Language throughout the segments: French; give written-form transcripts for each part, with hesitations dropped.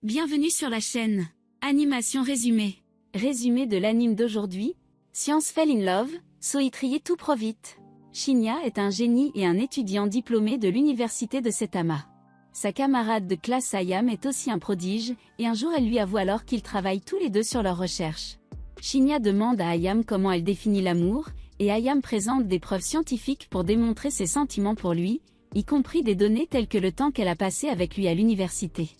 Bienvenue sur la chaîne. Animation résumée. Résumé de l'anime d'aujourd'hui. Science fell in love, so itriye tout pro vite. Shinya est un génie et un étudiant diplômé de l'université de Saitama. Sa camarade de classe Ayam est aussi un prodige, et un jour elle lui avoue alors qu'ils travaillent tous les deux sur leurs recherches. Shinya demande à Ayam comment elle définit l'amour, et Ayam présente des preuves scientifiques pour démontrer ses sentiments pour lui, y compris des données telles que le temps qu'elle a passé avec lui à l'université.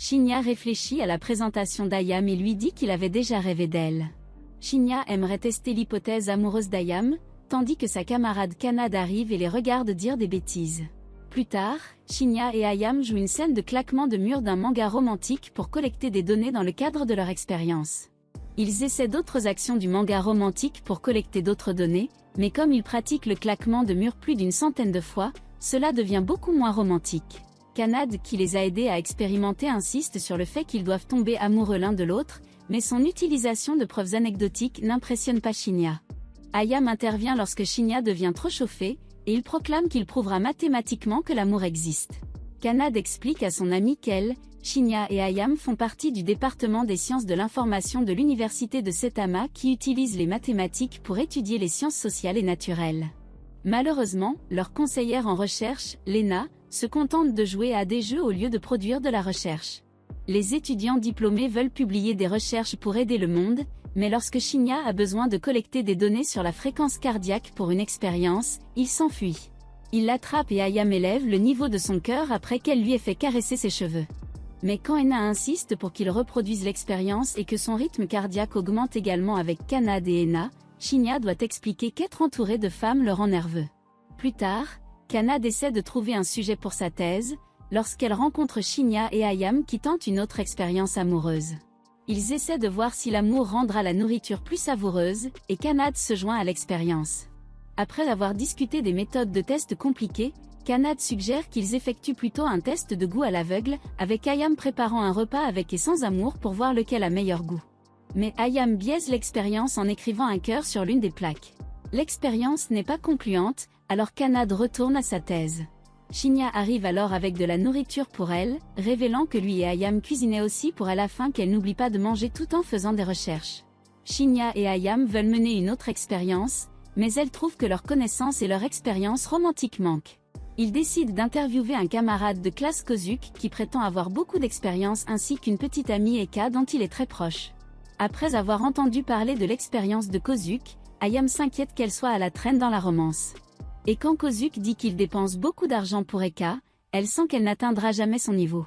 Shinya réfléchit à la présentation d'Ayam et lui dit qu'il avait déjà rêvé d'elle. Shinya aimerait tester l'hypothèse amoureuse d'Ayam, tandis que sa camarade Kanade arrive et les regarde dire des bêtises. Plus tard, Shinya et Ayam jouent une scène de claquement de murs d'un manga romantique pour collecter des données dans le cadre de leur expérience. Ils essaient d'autres actions du manga romantique pour collecter d'autres données, mais comme ils pratiquent le claquement de murs plus d'une centaine de fois, cela devient beaucoup moins romantique. Kanade, qui les a aidés à expérimenter, insiste sur le fait qu'ils doivent tomber amoureux l'un de l'autre, mais son utilisation de preuves anecdotiques n'impressionne pas Shinya. Ayam intervient lorsque Shinya devient trop chauffé, et il proclame qu'il prouvera mathématiquement que l'amour existe. Kanade explique à son ami qu'elle, Shinya et Ayam font partie du département des sciences de l'information de l'université de Saitama qui utilise les mathématiques pour étudier les sciences sociales et naturelles. Malheureusement, leur conseillère en recherche, Lena, se contente de jouer à des jeux au lieu de produire de la recherche. Les étudiants diplômés veulent publier des recherches pour aider le monde, mais lorsque Shinya a besoin de collecter des données sur la fréquence cardiaque pour une expérience, il s'enfuit. Il l'attrape et Ayam élève le niveau de son cœur après qu'elle lui ait fait caresser ses cheveux. Mais quand Ena insiste pour qu'il reproduise l'expérience et que son rythme cardiaque augmente également avec Kanade et Ena, Shinya doit expliquer qu'être entouré de femmes le rend nerveux. Plus tard, Kanade essaie de trouver un sujet pour sa thèse, lorsqu'elle rencontre Shinya et Ayam qui tentent une autre expérience amoureuse. Ils essaient de voir si l'amour rendra la nourriture plus savoureuse, et Kanade se joint à l'expérience. Après avoir discuté des méthodes de test compliquées, Kanade suggère qu'ils effectuent plutôt un test de goût à l'aveugle, avec Ayam préparant un repas avec et sans amour pour voir lequel a meilleur goût. Mais Ayam biaise l'expérience en écrivant un cœur sur l'une des plaques. L'expérience n'est pas concluante, alors Kanade retourne à sa thèse. Shinya arrive alors avec de la nourriture pour elle, révélant que lui et Ayam cuisinaient aussi pour elle afin qu'elle n'oublie pas de manger tout en faisant des recherches. Shinya et Ayam veulent mener une autre expérience, mais elles trouvent que leur connaissance et leur expérience romantique manquent. Ils décident d'interviewer un camarade de classe Kozuki qui prétend avoir beaucoup d'expérience ainsi qu'une petite amie Eka dont il est très proche. Après avoir entendu parler de l'expérience de Kozuki, Ayam s'inquiète qu'elle soit à la traîne dans la romance. Et quand Kozuki dit qu'il dépense beaucoup d'argent pour Eka, elle sent qu'elle n'atteindra jamais son niveau.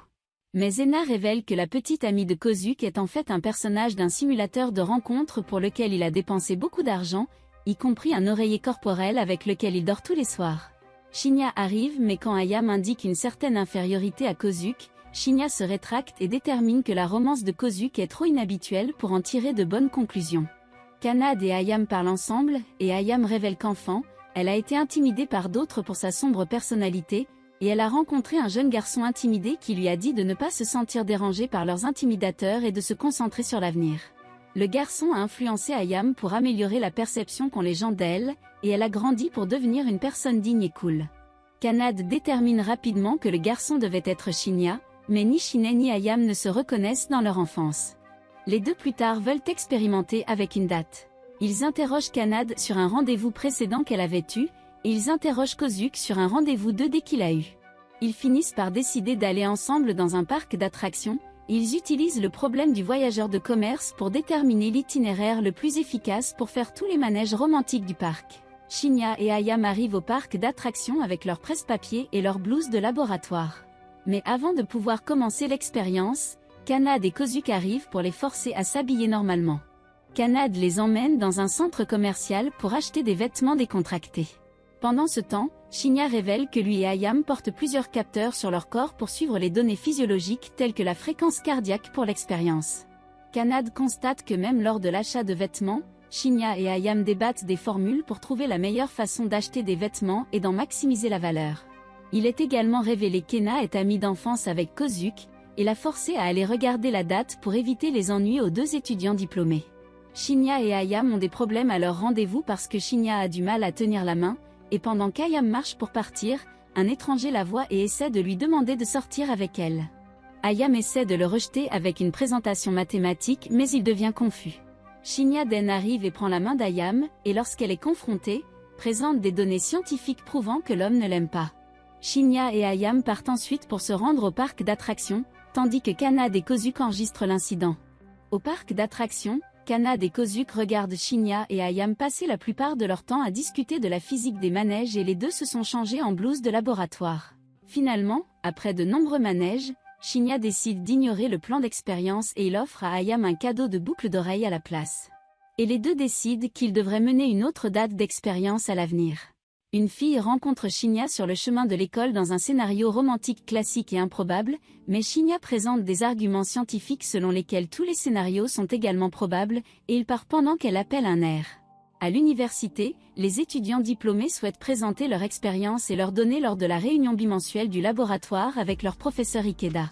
Mais Ena révèle que la petite amie de Kozuki est en fait un personnage d'un simulateur de rencontre pour lequel il a dépensé beaucoup d'argent, y compris un oreiller corporel avec lequel il dort tous les soirs. Shinya arrive mais quand Ayam indique une certaine infériorité à Kozuki, Shinya se rétracte et détermine que la romance de Kozuki est trop inhabituelle pour en tirer de bonnes conclusions. Kanade et Ayam parlent ensemble, et Ayam révèle qu'enfant, elle a été intimidée par d'autres pour sa sombre personnalité, et elle a rencontré un jeune garçon intimidé qui lui a dit de ne pas se sentir dérangé par leurs intimidateurs et de se concentrer sur l'avenir. Le garçon a influencé Ayam pour améliorer la perception qu'ont les gens d'elle, et elle a grandi pour devenir une personne digne et cool. Kanade détermine rapidement que le garçon devait être Shinya, mais ni Shinya ni Ayam ne se reconnaissent dans leur enfance. Les deux plus tard veulent expérimenter avec une date. Ils interrogent Kanade sur un rendez-vous précédent qu'elle avait eu, et ils interrogent Kozuki sur un rendez-vous 2D qu'il a eu. Ils finissent par décider d'aller ensemble dans un parc d'attractions, et ils utilisent le problème du voyageur de commerce pour déterminer l'itinéraire le plus efficace pour faire tous les manèges romantiques du parc. Shinya et Ayam arrivent au parc d'attractions avec leur presse-papier et leur blouse de laboratoire. Mais avant de pouvoir commencer l'expérience, Kanade et Kozuki arrivent pour les forcer à s'habiller normalement. Kanade les emmène dans un centre commercial pour acheter des vêtements décontractés. Pendant ce temps, Shinya révèle que lui et Ayam portent plusieurs capteurs sur leur corps pour suivre les données physiologiques telles que la fréquence cardiaque pour l'expérience. Kanade constate que même lors de l'achat de vêtements, Shinya et Ayam débattent des formules pour trouver la meilleure façon d'acheter des vêtements et d'en maximiser la valeur. Il est également révélé qu'Ena est amie d'enfance avec Kozuki, et l'a forcé à aller regarder la date pour éviter les ennuis aux deux étudiants diplômés. Shinya et Ayam ont des problèmes à leur rendez-vous parce que Shinya a du mal à tenir la main, et pendant qu'Ayam marche pour partir, un étranger la voit et essaie de lui demander de sortir avec elle. Ayam essaie de le rejeter avec une présentation mathématique mais il devient confus. Shinya-den arrive et prend la main d'Ayam, et lorsqu'elle est confrontée, présente des données scientifiques prouvant que l'homme ne l'aime pas. Shinya et Ayam partent ensuite pour se rendre au parc d'attractions, tandis que Kanade et Kozuki enregistrent l'incident. Au parc d'attractions, Kanade et Kozuki regardent Shinya et Ayam passer la plupart de leur temps à discuter de la physique des manèges et les deux se sont changés en blouse de laboratoire. Finalement, après de nombreux manèges, Shinya décide d'ignorer le plan d'expérience et il offre à Ayam un cadeau de boucle d'oreille à la place. Et les deux décident qu'ils devraient mener une autre date d'expérience à l'avenir. Une fille rencontre Shinya sur le chemin de l'école dans un scénario romantique classique et improbable, mais Shinya présente des arguments scientifiques selon lesquels tous les scénarios sont également probables, et il part pendant qu'elle appelle un air. À l'université, les étudiants diplômés souhaitent présenter leur expérience et leur données lors de la réunion bimensuelle du laboratoire avec leur professeur Ikeda.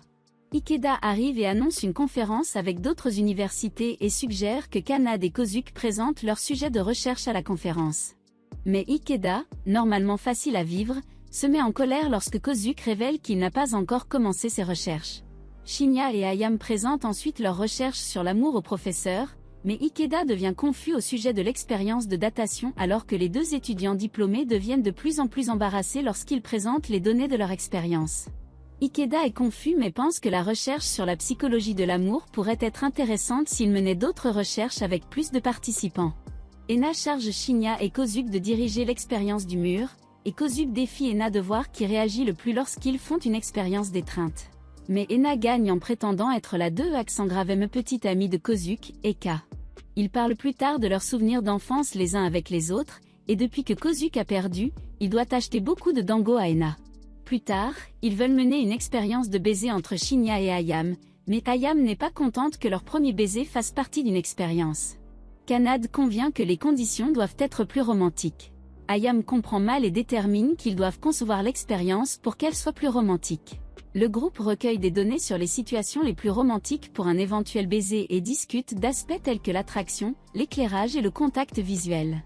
Ikeda arrive et annonce une conférence avec d'autres universités et suggère que Kanade et Kozuki présentent leur sujet de recherche à la conférence. Mais Ikeda, normalement facile à vivre, se met en colère lorsque Kozuki révèle qu'il n'a pas encore commencé ses recherches. Shinya et Ayam présentent ensuite leurs recherches sur l'amour au professeur, mais Ikeda devient confus au sujet de l'expérience de datation alors que les deux étudiants diplômés deviennent de plus en plus embarrassés lorsqu'ils présentent les données de leur expérience. Ikeda est confus mais pense que la recherche sur la psychologie de l'amour pourrait être intéressante s'il menait d'autres recherches avec plus de participants. Ena charge Shinya et Kozuki de diriger l'expérience du mur, et Kozuki défie Ena de voir qui réagit le plus lorsqu'ils font une expérience d'étreinte. Mais Ena gagne en prétendant être la petite amie de Kozuki, Eka. Ils parlent plus tard de leurs souvenirs d'enfance les uns avec les autres, et depuis que Kozuki a perdu, il doit acheter beaucoup de dango à Ena. Plus tard, ils veulent mener une expérience de baiser entre Shinya et Ayam, mais Ayam n'est pas contente que leur premier baiser fasse partie d'une expérience. Kanade convient que les conditions doivent être plus romantiques. Ayam comprend mal et détermine qu'ils doivent concevoir l'expérience pour qu'elle soit plus romantique. Le groupe recueille des données sur les situations les plus romantiques pour un éventuel baiser et discute d'aspects tels que l'attraction, l'éclairage et le contact visuel.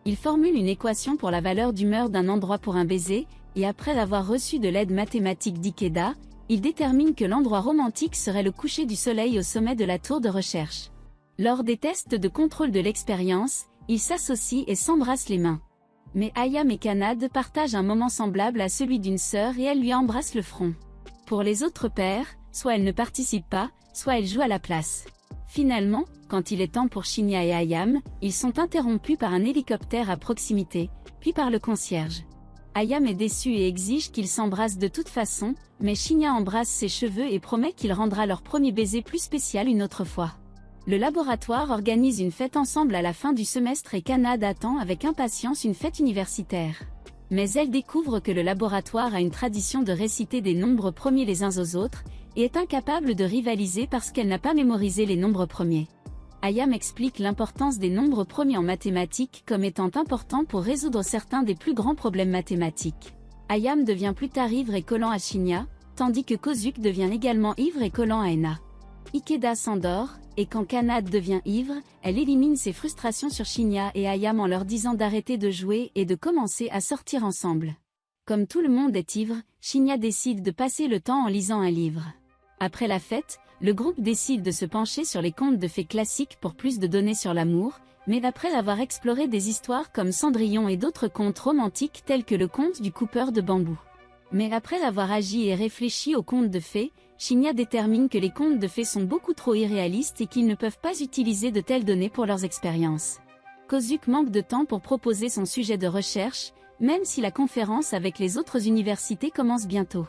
Ils formulent une équation pour la valeur d'humeur d'un endroit pour un baiser, et après avoir reçu de l'aide mathématique d'Ikeda, ils déterminent que l'endroit romantique serait le coucher du soleil au sommet de la tour de recherche. Lors des tests de contrôle de l'expérience, ils s'associent et s'embrassent les mains. Mais Ayam et Kanade partagent un moment semblable à celui d'une sœur et elle lui embrasse le front. Pour les autres pairs, soit elles ne participent pas, soit elles jouent à la place. Finalement, quand il est temps pour Shinya et Ayam, ils sont interrompus par un hélicoptère à proximité, puis par le concierge. Ayam est déçu et exige qu'ils s'embrassent de toute façon, mais Shinya embrasse ses cheveux et promet qu'il rendra leur premier baiser plus spécial une autre fois. Le laboratoire organise une fête ensemble à la fin du semestre et Kanade attend avec impatience une fête universitaire. Mais elle découvre que le laboratoire a une tradition de réciter des nombres premiers les uns aux autres, et est incapable de rivaliser parce qu'elle n'a pas mémorisé les nombres premiers. Ayam explique l'importance des nombres premiers en mathématiques comme étant important pour résoudre certains des plus grands problèmes mathématiques. Ayam devient plus tard ivre et collant à Shinya, tandis que Kozuki devient également ivre et collant à Ena. Ikeda s'endort, et quand Kanade devient ivre, elle élimine ses frustrations sur Shinya et Ayam en leur disant d'arrêter de jouer et de commencer à sortir ensemble. Comme tout le monde est ivre, Shinya décide de passer le temps en lisant un livre. Après la fête, le groupe décide de se pencher sur les contes de fées classiques pour plus de données sur l'amour, mais après avoir exploré des histoires comme Cendrillon et d'autres contes romantiques tels que le conte du coupeur de bambou. Mais après avoir agi et réfléchi aux contes de fées, Shinya détermine que les contes de fées sont beaucoup trop irréalistes et qu'ils ne peuvent pas utiliser de telles données pour leurs expériences. Kozuki manque de temps pour proposer son sujet de recherche, même si la conférence avec les autres universités commence bientôt.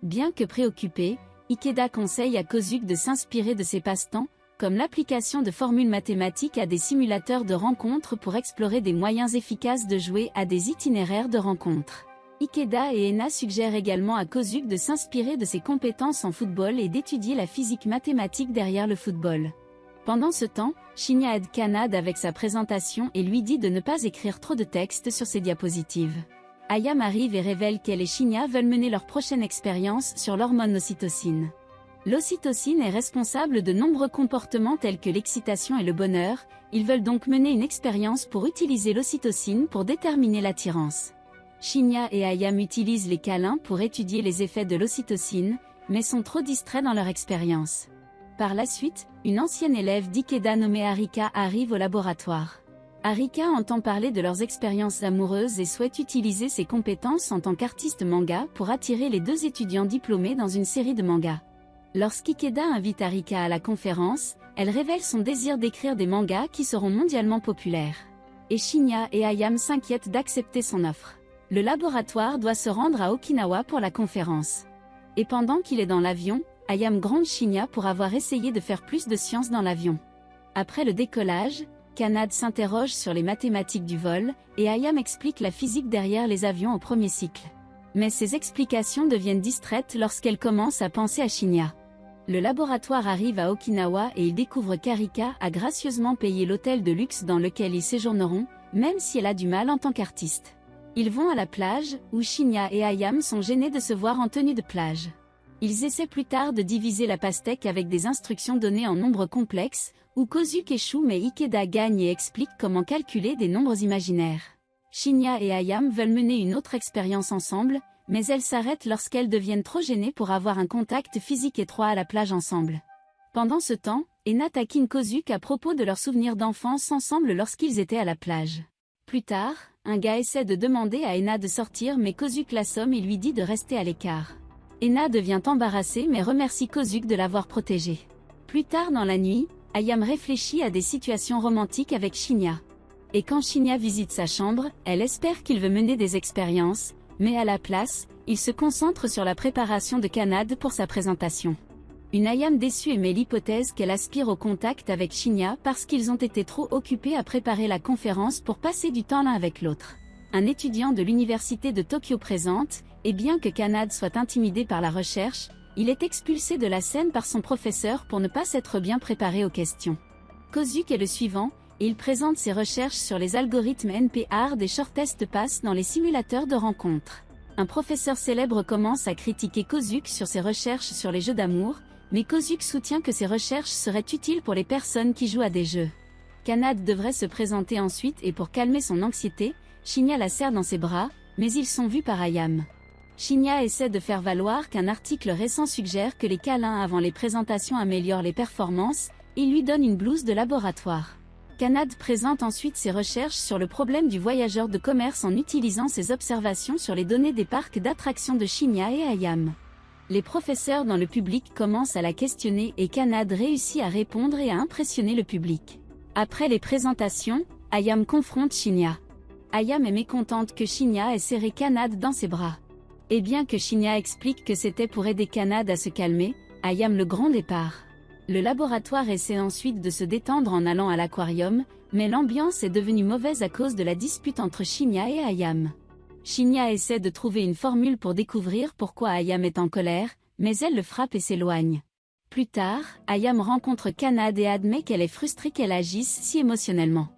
Bien que préoccupé, Ikeda conseille à Kozuki de s'inspirer de ses passe-temps, comme l'application de formules mathématiques à des simulateurs de rencontres pour explorer des moyens efficaces de jouer à des itinéraires de rencontres. Ikeda et Ena suggèrent également à Kozuki de s'inspirer de ses compétences en football et d'étudier la physique mathématique derrière le football. Pendant ce temps, Shinya aide Kanade avec sa présentation et lui dit de ne pas écrire trop de texte sur ses diapositives. Ayam arrive et révèle qu'elle et Shinya veulent mener leur prochaine expérience sur l'hormone ocytocine. L'ocytocine est responsable de nombreux comportements tels que l'excitation et le bonheur, ils veulent donc mener une expérience pour utiliser l'ocytocine pour déterminer l'attirance. Shinya et Ayam utilisent les câlins pour étudier les effets de l'ocytocine, mais sont trop distraits dans leur expérience. Par la suite, une ancienne élève d'Ikeda nommée Arika arrive au laboratoire. Arika entend parler de leurs expériences amoureuses et souhaite utiliser ses compétences en tant qu'artiste manga pour attirer les deux étudiants diplômés dans une série de mangas. Lorsqu'Ikeda invite Arika à la conférence, elle révèle son désir d'écrire des mangas qui seront mondialement populaires. Et Shinya et Ayame s'inquiètent d'accepter son offre. Le laboratoire doit se rendre à Okinawa pour la conférence. Et pendant qu'il est dans l'avion, Ayame gronde Shinya pour avoir essayé de faire plus de science dans l'avion. Après le décollage, Kanade s'interroge sur les mathématiques du vol, et Ayame explique la physique derrière les avions au premier cycle. Mais ces explications deviennent distraites lorsqu'elle commence à penser à Shinya. Le laboratoire arrive à Okinawa et il découvre qu'Arika a gracieusement payé l'hôtel de luxe dans lequel ils séjourneront, même si elle a du mal en tant qu'artiste. Ils vont à la plage, où Shinya et Ayame sont gênés de se voir en tenue de plage. Ils essaient plus tard de diviser la pastèque avec des instructions données en nombres complexes, où Kozuki échoue mais Ikeda gagne et explique comment calculer des nombres imaginaires. Shinya et Ayame veulent mener une autre expérience ensemble, mais elles s'arrêtent lorsqu'elles deviennent trop gênées pour avoir un contact physique étroit à la plage ensemble. Pendant ce temps, Ena taquine Kozuki à propos de leurs souvenirs d'enfance ensemble lorsqu'ils étaient à la plage. Plus tard, un gars essaie de demander à Ena de sortir mais Kozuki l'assomme et lui dit de rester à l'écart. Ena devient embarrassée mais remercie Kozuki de l'avoir protégée. Plus tard dans la nuit, Ayame réfléchit à des situations romantiques avec Shinya. Et quand Shinya visite sa chambre, elle espère qu'il veut mener des expériences, mais à la place, il se concentre sur la préparation de Kanade pour sa présentation. Une Ayame déçue émet l'hypothèse qu'elle aspire au contact avec Shinya parce qu'ils ont été trop occupés à préparer la conférence pour passer du temps l'un avec l'autre. Un étudiant de l'université de Tokyo présente, et bien que Kanade soit intimidé par la recherche, il est expulsé de la scène par son professeur pour ne pas s'être bien préparé aux questions. Kozuki est le suivant, et il présente ses recherches sur les algorithmes NP-hard des shortest pass dans les simulateurs de rencontres. Un professeur célèbre commence à critiquer Kozuki sur ses recherches sur les jeux d'amour, mais Kozuki soutient que ses recherches seraient utiles pour les personnes qui jouent à des jeux. Kanade devrait se présenter ensuite et pour calmer son anxiété, Shinya la serre dans ses bras, mais ils sont vus par Ayame. Shinya essaie de faire valoir qu'un article récent suggère que les câlins avant les présentations améliorent les performances, et lui donne une blouse de laboratoire. Kanade présente ensuite ses recherches sur le problème du voyageur de commerce en utilisant ses observations sur les données des parcs d'attractions de Shinya et Ayame. Les professeurs dans le public commencent à la questionner et Kanade réussit à répondre et à impressionner le public. Après les présentations, Ayame confronte Shinya. Ayame est mécontente que Shinya ait serré Kanade dans ses bras. Et bien que Shinya explique que c'était pour aider Kanade à se calmer, Ayame le grand départ. Le laboratoire essaie ensuite de se détendre en allant à l'aquarium, mais l'ambiance est devenue mauvaise à cause de la dispute entre Shinya et Ayame. Shinya essaie de trouver une formule pour découvrir pourquoi Ayame est en colère, mais elle le frappe et s'éloigne. Plus tard, Ayame rencontre Kanade et admet qu'elle est frustrée qu'elle agisse si émotionnellement.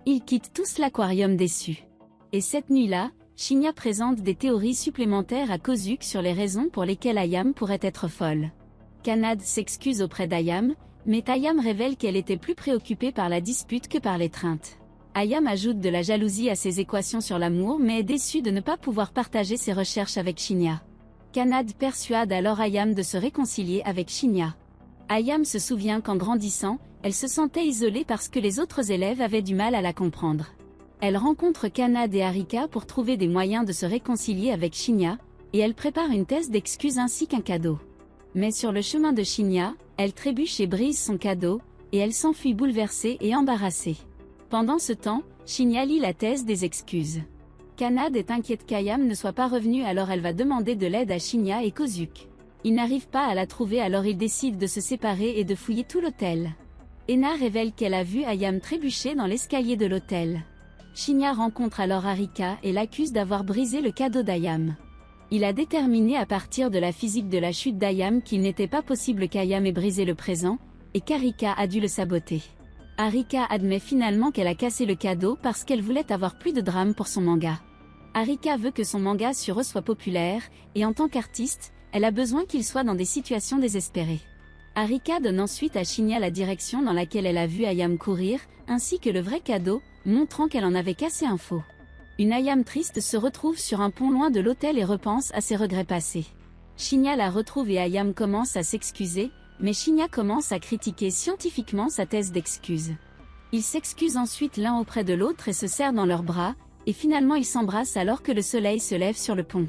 Ils quittent tous l'aquarium déçus. Et cette nuit-là, Shinya présente des théories supplémentaires à Kozuki sur les raisons pour lesquelles Ayame pourrait être folle. Kanade s'excuse auprès d'Ayame, mais Ayame révèle qu'elle était plus préoccupée par la dispute que par l'étreinte. Ayame ajoute de la jalousie à ses équations sur l'amour mais est déçue de ne pas pouvoir partager ses recherches avec Shinya. Kanade persuade alors Ayame de se réconcilier avec Shinya. Ayame se souvient qu'en grandissant, elle se sentait isolée parce que les autres élèves avaient du mal à la comprendre. Elle rencontre Kanade et Arika pour trouver des moyens de se réconcilier avec Shinya, et elle prépare une thèse d'excuses ainsi qu'un cadeau. Mais sur le chemin de Shinya, elle trébuche et brise son cadeau, et elle s'enfuit bouleversée et embarrassée. Pendant ce temps, Shinya lit la thèse des excuses. Kanade est inquiète qu'Ayame ne soit pas revenue alors elle va demander de l'aide à Shinya et Kozuki. Ils n'arrivent pas à la trouver alors ils décident de se séparer et de fouiller tout l'hôtel. Ena révèle qu'elle a vu Ayame trébucher dans l'escalier de l'hôtel. Shinya rencontre alors Arika et l'accuse d'avoir brisé le cadeau d'Ayame. Il a déterminé à partir de la physique de la chute d'Ayame qu'il n'était pas possible qu'Ayame ait brisé le présent, et qu'Arika a dû le saboter. Arika admet finalement qu'elle a cassé le cadeau parce qu'elle voulait avoir plus de drame pour son manga. Arika veut que son manga sur eux soit populaire, et en tant qu'artiste, elle a besoin qu'il soit dans des situations désespérées. Arika donne ensuite à Shinya la direction dans laquelle elle a vu Ayame courir, ainsi que le vrai cadeau, montrant qu'elle en avait cassé un faux. Une Ayame triste se retrouve sur un pont loin de l'hôtel et repense à ses regrets passés. Shinya la retrouve et Ayame commence à s'excuser, mais Shinya commence à critiquer scientifiquement sa thèse d'excuse. Ils s'excusent ensuite l'un auprès de l'autre et se serrent dans leurs bras, et finalement ils s'embrassent alors que le soleil se lève sur le pont.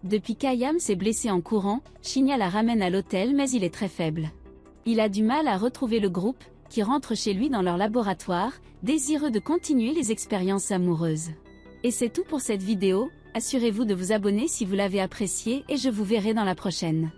Depuis qu'Ayame s'est blessé en courant, Shinya la ramène à l'hôtel mais il est très faible. Il a du mal à retrouver le groupe, qui rentre chez lui dans leur laboratoire, désireux de continuer les expériences amoureuses. Et c'est tout pour cette vidéo, assurez-vous de vous abonner si vous l'avez appréciée et je vous verrai dans la prochaine.